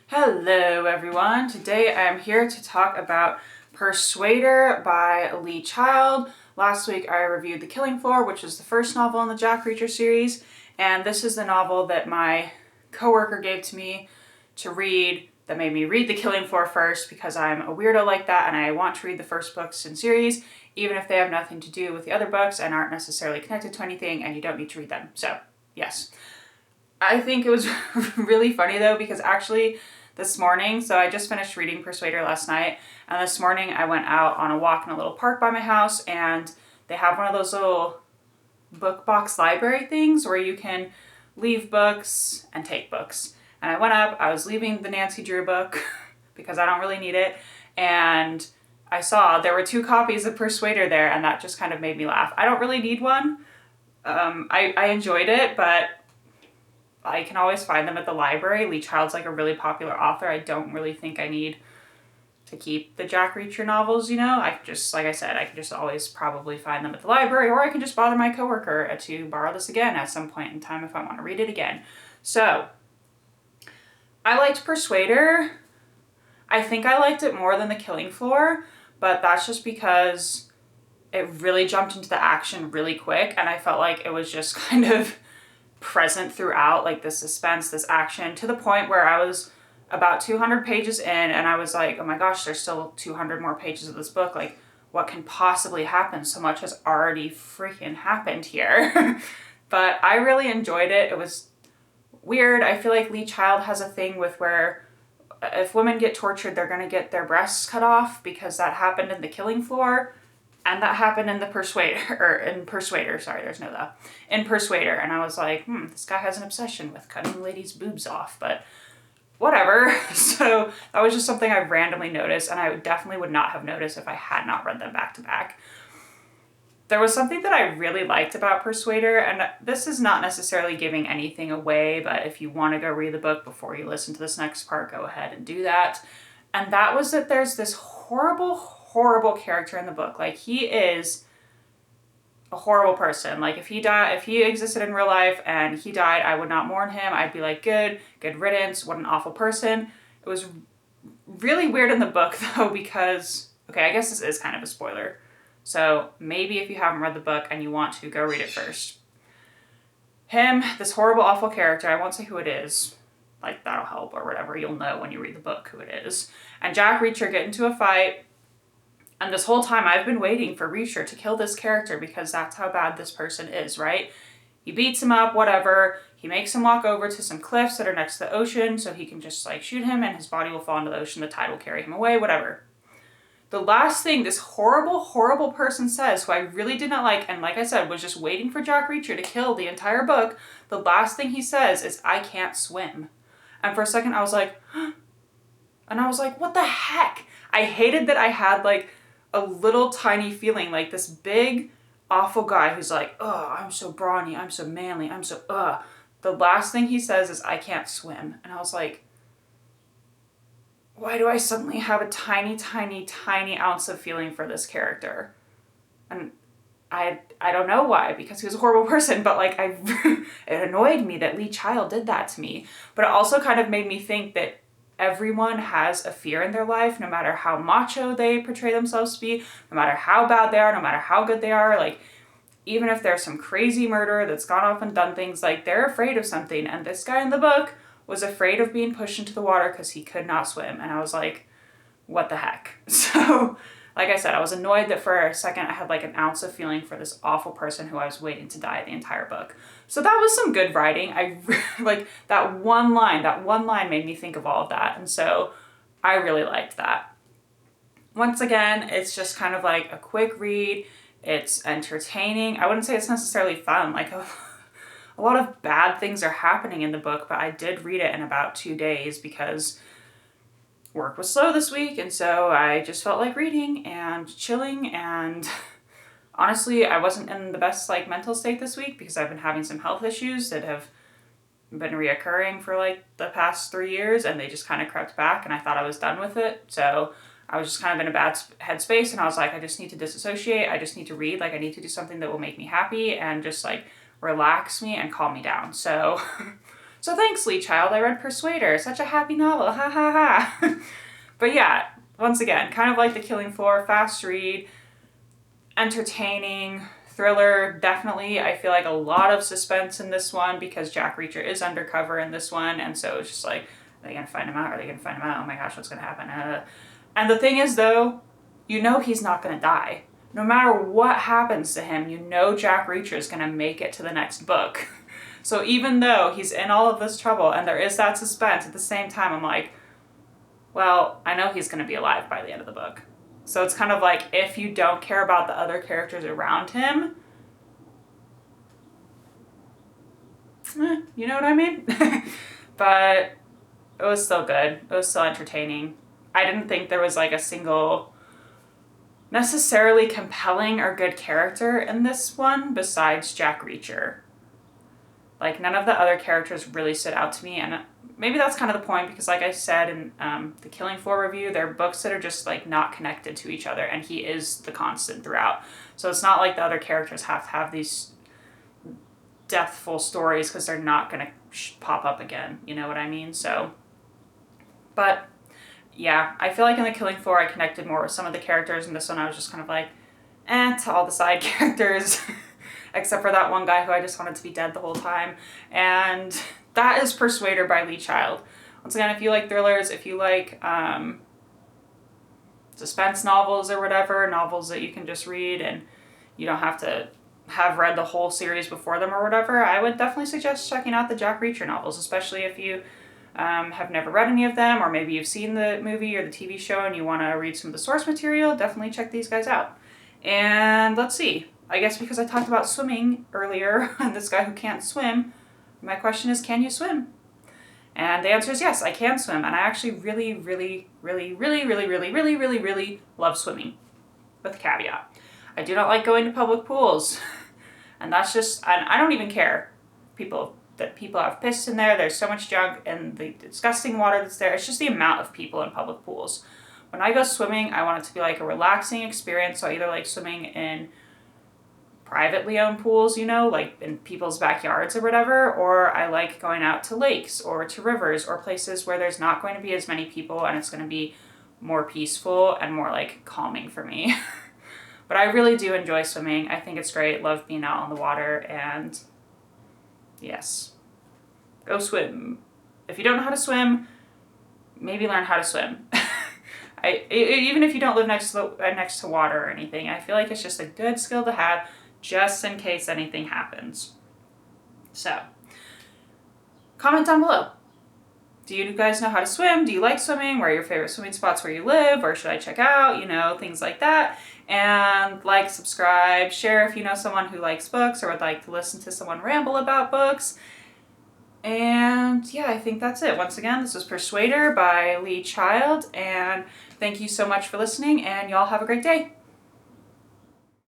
Hello everyone, today I am here to talk about Persuader by Lee Child. Last week I reviewed The Killing Floor, which is the first novel in the Jack Reacher series, and this is the novel that my coworker gave to me to read that made me read The Killing Floor first because I'm a weirdo like that and I want to read the first books in series even if they have nothing to do with the other books and aren't necessarily connected to anything and you don't need to read them. So, yes. I think it was really funny though because actually this morning, so I just finished reading Persuader last night, and this morning I went out on a walk in a little park by my house, and they have one of those little book box library things where you can leave books and take books. And I went up, I was leaving the Nancy Drew book because I don't really need it, and I saw there were 2 copies of Persuader there, and that just kind of made me laugh. I don't really need one. I enjoyed it, but I can always find them at the library. Lee Child's like a really popular author. I don't really think I need to keep the Jack Reacher novels, you know? I can just, like I said, I can just always probably find them at the library, or I can just bother my coworker to borrow this again at some point in time if I want to read it again. So, I liked Persuader. I think I liked it more than The Killing Floor, but that's just because it really jumped into the action really quick, and I felt like it was just kind of present throughout, like the suspense, this action, to the point where I was about 200 pages in and I was like, oh my gosh, there's still 200 more pages of this book. Like, what can possibly happen? So much has already freaking happened here. But I really enjoyed it. It was weird. I feel like Lee Child has a thing with where if women get tortured, they're going to get their breasts cut off because that happened in The Killing Floor. And that happened in Persuader, sorry, there's no the, in Persuader. And I was like, this guy has an obsession with cutting ladies' boobs off, but whatever. So that was just something I randomly noticed, and I definitely would not have noticed if I had not read them back to back. There was something that I really liked about Persuader, and this is not necessarily giving anything away, but if you want to go read the book before you listen to this next part, go ahead and do that. And that was that there's this horrible character in the book. Like, he is a horrible person. Like, if he existed in real life and he died, I would not mourn him. I'd be like, good riddance, what an awful person. It was really weird in the book though, because, okay, I guess this is kind of a spoiler. So maybe if you haven't read the book and you want to, go read it first. This horrible, awful character, I won't say who it is. Like, that'll help or whatever. You'll know when you read the book who it is. And Jack Reacher get into a fight. And this whole time I've been waiting for Reacher to kill this character because that's how bad this person is, right? He beats him up, whatever. He makes him walk over to some cliffs that are next to the ocean so he can just like shoot him and his body will fall into the ocean. The tide will carry him away, whatever. The last thing this horrible person says, who I really did not like, and like I said, was just waiting for Jack Reacher to kill the entire book, the last thing he says is, I can't swim. And for a second I was like, and I was like, what the heck? I hated that I had like a little tiny feeling like this big, awful guy who's like, oh, I'm so brawny, I'm so manly, I'm so, The last thing he says is, I can't swim. And I was like, why do I suddenly have a tiny ounce of feeling for this character? And I don't know why, because he was a horrible person, but like, it annoyed me that Lee Child did that to me. But it also kind of made me think that everyone has a fear in their life, no matter how macho they portray themselves to be, no matter how bad they are, no matter how good they are, like, even if there's some crazy murderer that's gone off and done things, like, they're afraid of something. And this guy in the book was afraid of being pushed into the water because he could not swim. And I was like, what the heck? So, like I said, I was annoyed that for a second I had like an ounce of feeling for this awful person who I was waiting to die the entire book. So that was some good writing. I like that one line made me think of all of that. And so I really liked that. Once again, it's just kind of like a quick read. It's entertaining. I wouldn't say it's necessarily fun. Like a lot of bad things are happening in the book, but I did read it in about 2 days because work was slow this week, and so I just felt like reading and chilling, and honestly, I wasn't in the best like mental state this week because I've been having some health issues that have been reoccurring for like the past 3 years, and they just kind of crept back, and I thought I was done with it. So I was just kind of in a bad headspace, and I was like, I just need to disassociate. I just need to read. Like, I need to do something that will make me happy and just like relax me and calm me down. So So thanks, Lee Child. I read Persuader. Such a happy novel. Ha ha ha. But yeah, once again, kind of like The Killing Floor, fast read, entertaining, thriller, definitely. I feel like a lot of suspense in this one because Jack Reacher is undercover in this one, and so it's just like, are they gonna find him out? Are they gonna find him out? Oh my gosh, what's gonna happen? And the thing is, though, you know he's not gonna die. No matter what happens to him, you know Jack Reacher is gonna make it to the next book. So even though he's in all of this trouble and there is that suspense, at the same time, I'm like, well, I know he's gonna be alive by the end of the book. So it's kind of like, if you don't care about the other characters around him, you know what I mean? But it was still good. It was still entertaining. I didn't think there was like a single necessarily compelling or good character in this one besides Jack Reacher. Like, none of the other characters really stood out to me, and maybe that's kind of the point, because like I said in the Killing Floor review, they're books that are just like not connected to each other, and he is the constant throughout. So it's not like the other characters have to have these deathful stories because they're not going to pop up again, you know what I mean? So, but yeah, I feel like in the Killing Floor I connected more with some of the characters, and this one I was just kind of like, to all the side characters. Except for that one guy who I just wanted to be dead the whole time. And that is Persuader by Lee Child. Once again, if you like thrillers, if you like suspense novels or whatever, novels that you can just read and you don't have to have read the whole series before them or whatever, I would definitely suggest checking out the Jack Reacher novels, especially if you have never read any of them, or maybe you've seen the movie or the TV show and you want to read some of the source material. Definitely check these guys out. And let's see. I guess because I talked about swimming earlier and this guy who can't swim, my question is, can you swim? And the answer is yes, I can swim. And I actually really, really, really, really, really, really, really, really, really love swimming. With a caveat. I do not like going to public pools. And that's just, I don't even care. People have pissed in there. There's so much junk and the disgusting water that's there. It's just the amount of people in public pools. When I go swimming, I want it to be like a relaxing experience. So I either like swimming in privately owned pools, you know, like in people's backyards or whatever, or I like going out to lakes or to rivers or places where there's not going to be as many people and it's going to be more peaceful and more like calming for me. But I really do enjoy swimming. I think it's great. Love being out on the water, and yes, go swim. If you don't know how to swim, maybe learn how to swim. Even if you don't live next to water or anything, I feel like it's just a good skill to have just in case anything happens. So, comment down below. Do you guys know how to swim? Do you like swimming? Where are your favorite swimming spots where you live? Or should I check out? You know, things like that. And like, subscribe, share if you know someone who likes books or would like to listen to someone ramble about books. And yeah, I think that's it. Once again, this was Persuader by Lee Child, and thank you so much for listening, and y'all have a great day.